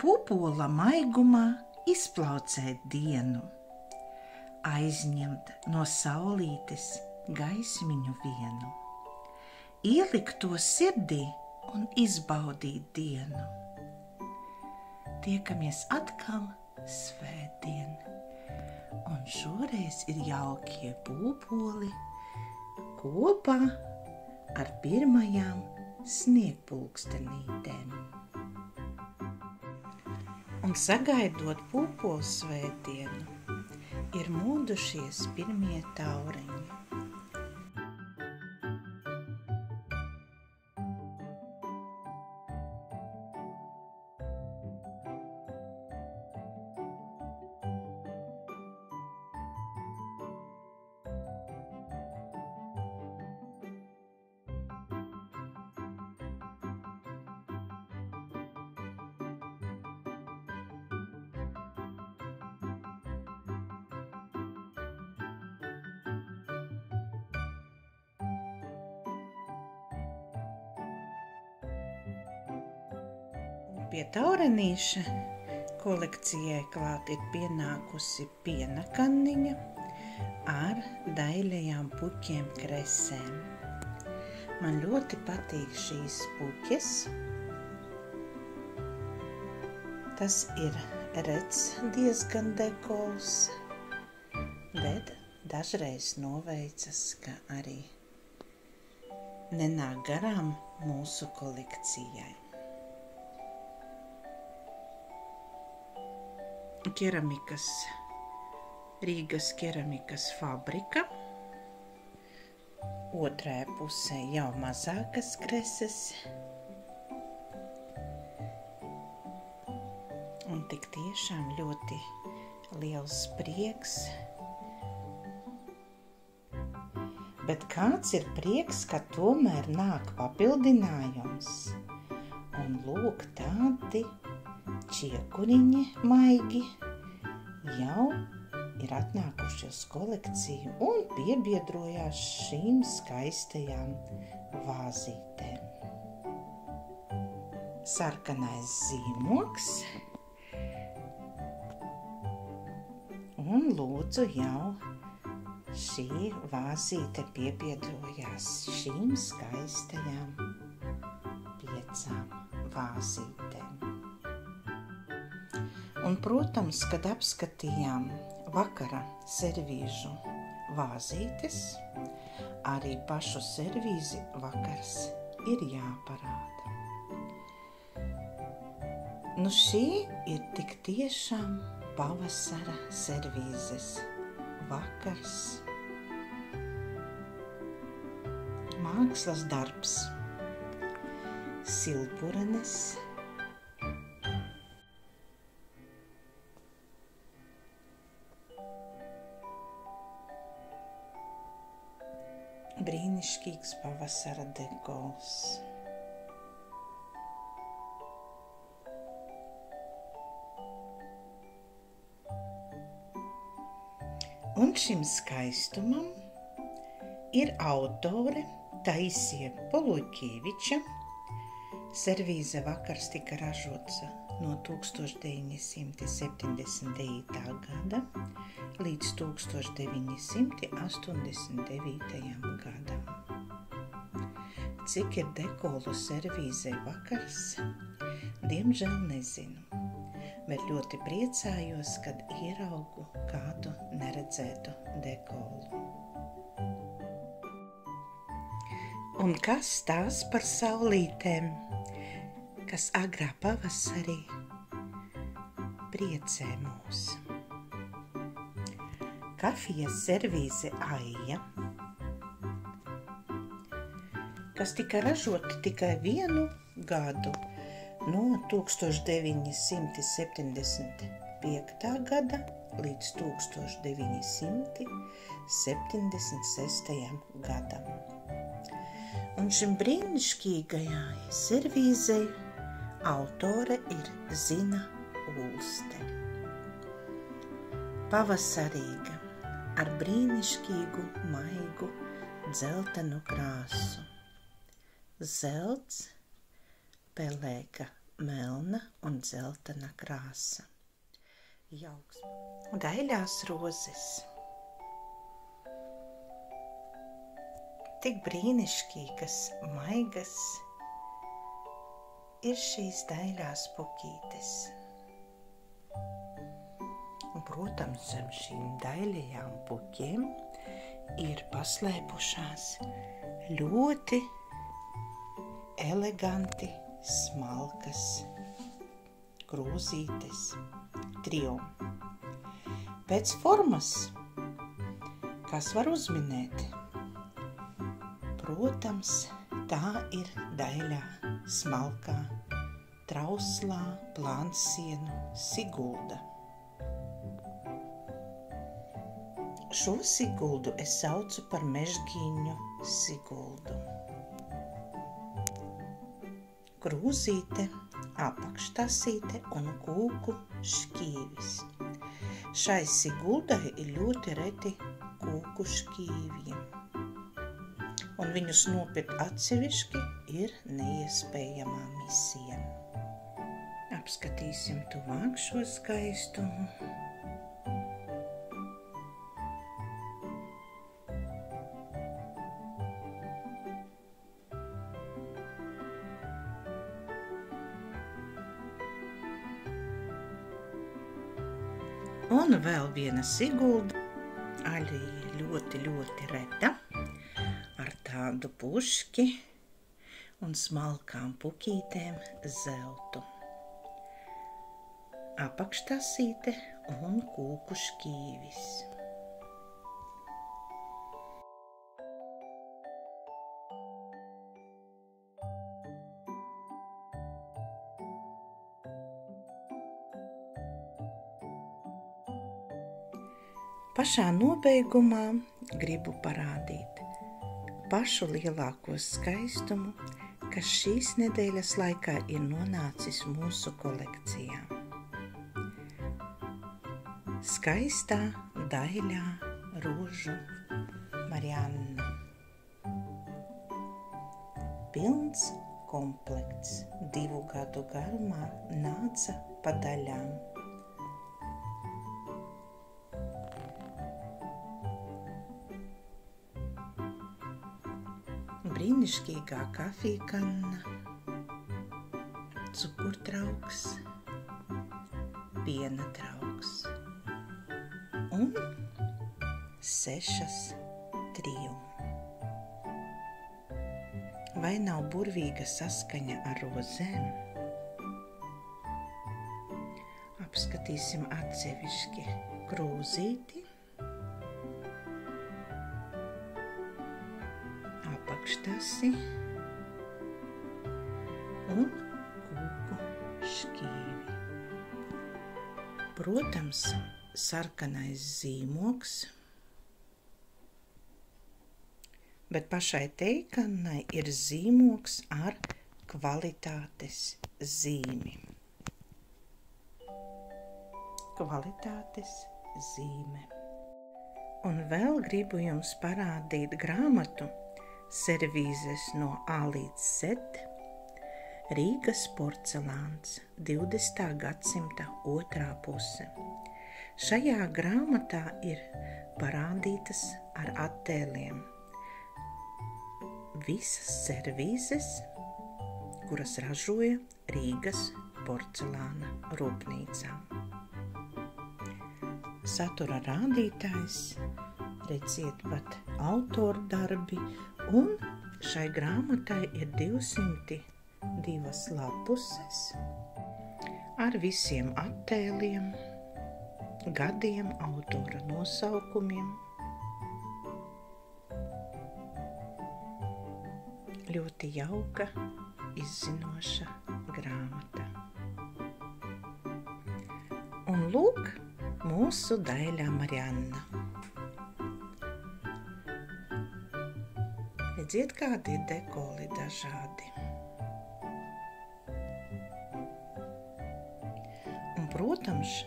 Pupola maigumā izplaucēt dienu, aizņemt no saulītes gaismiņu vienu, ielikt to sirdī un izbaudīt dienu. Tiekamies atkal svētdien, un šoreiz ir jaukie pupoli kopā ar pirmajām sniegpulkstenītēm. Un sagaidot pupolu svētdienu, ir modušies pirmie taureņi. Pie taurenīša kolekcijai klāt ir pienākusi piena kanniņa ar daļajām puķiem kresēm. Man ļoti patīk šīs puķes. Tas ir rets diezgan dekols, bet dažreiz noveicas, ka arī nenāk garām mūsu kolekcijai. Rīgas keramikas fabrika. Otrajā pusē jau mazākas kreses. Un tik tiešām ļoti liels prieks. Bet kāds ir prieks, ka tomēr nāk papildinājums. Un lūk, tādi čiekuriņi maigi jau ir atnākuši uz kolekciju un piebiedrojās šīm skaistajām vāzītēm. Sarkanais zīmogs un lūdzu jau šī vāzīte piebiedrojās šīm skaistajām 5 vāzītēm. Un, protams, kad apskatījām vakara servīžu vāzītes, arī pašu servīzi vakars ir jāparāda. Nu, šī ir tik tiešām pavasara servīzes vakars. Mākslas darbs, silpurenes, brīnišķīgs pavasara dekols. Un šim skaistumam ir autore Taisija Poluķieviča. Servīze vakars tika ražots no 1979. gada līdz 1989. gadam. Cik ir dekolu servīzē vakars, diemžēl nezinu, bet ļoti priecājos, kad ieraugu kādu neredzētu dekolu. Un kas tās par saulītēm, kas agrā pavasarī priecē mūs? Kafijas servīze Aija, kas tika ražota tikai 1 gadu, no 1975. gada līdz 1976. gadam. Un šim brīnišķīgajai servīzei autore ir Zina Ulste. Pavasarīga, ar brīnišķīgu, maigu, dzeltenu krāsu. Zelts, pelēka melna un dzeltena krāsa. Jauks. Daļās rozes. Tik brīnišķīgas, maigas ir šīs daļās pukītes. Un, protams, zem šīm daļajām puķiem ir paslēpušās ļoti eleganti smalkas krūzītes trio. Pēc formas, kas var uzminēt, protams, tā ir daļā smalkā, trauslā plānsienu sigulda. Šo siguldu es saucu par mežģīņu siguldu. Krūzīte, apakštasīte un kūku šķīvis. Šai siguldai ir ļoti reti kūku šķīvji, un viņus nopirkt atsevišķi ir neiespējamā misija. Apskatīsim tuvāk šo skaistumu. Un vēl viena sigulda, arī ļoti, ļoti reta, ar tādu puški un smalkām pukītēm zeltu. Apakštasīte un kūku šķīvis. Pašā nobeigumā gribu parādīt pašu lielāko skaistumu, kas šīs nedēļas laikā ir nonācis mūsu kolekcijā. Skaistā daļā rožu Marianna. Pilns komplekts 2 gadu garumā nāca pa daļām. Brīnišķīgā kafijkanna, cukurtrauks, piena trauks un 6 trio. Vai nav burvīga saskaņa ar rozēm? Apskatīsim atsevišķi krūzīti, apakštasi un kūku šķīvi. Protams, sarkanais zīmoks, bet pašai teikannai ir zīmoks ar kvalitātes zīmi. Kvalitātes zīme. Un vēl gribu jums parādīt grāmatu Servīzes no A līdz Z, Rīgas porcelāns, 20. gadsimta 2. puse. Šajā grāmatā ir parādītas ar attēliem visas servīzes, kuras ražoja Rīgas porcelāna rūpnīcā. Satura rādītājs, redziet pat autordarbi, un šai grāmatai ir 202 lapuses ar visiem attēliem, gadiem, autora nosaukumiem. Ļoti jauka, izzinoša grāmata. Un lūk, mūsu daļā Marianna. Redziet, kādi ir dekoli dažādi. Un, protams,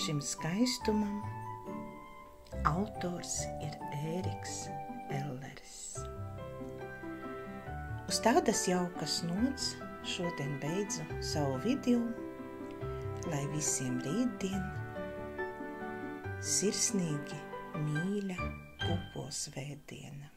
šim skaistumam autors ir Ēriks Elleris. Uz tādas jaukas nots šodien beidzu savu video, lai visiem rītdien sirsnīgi mīļa Pupos svētdiena.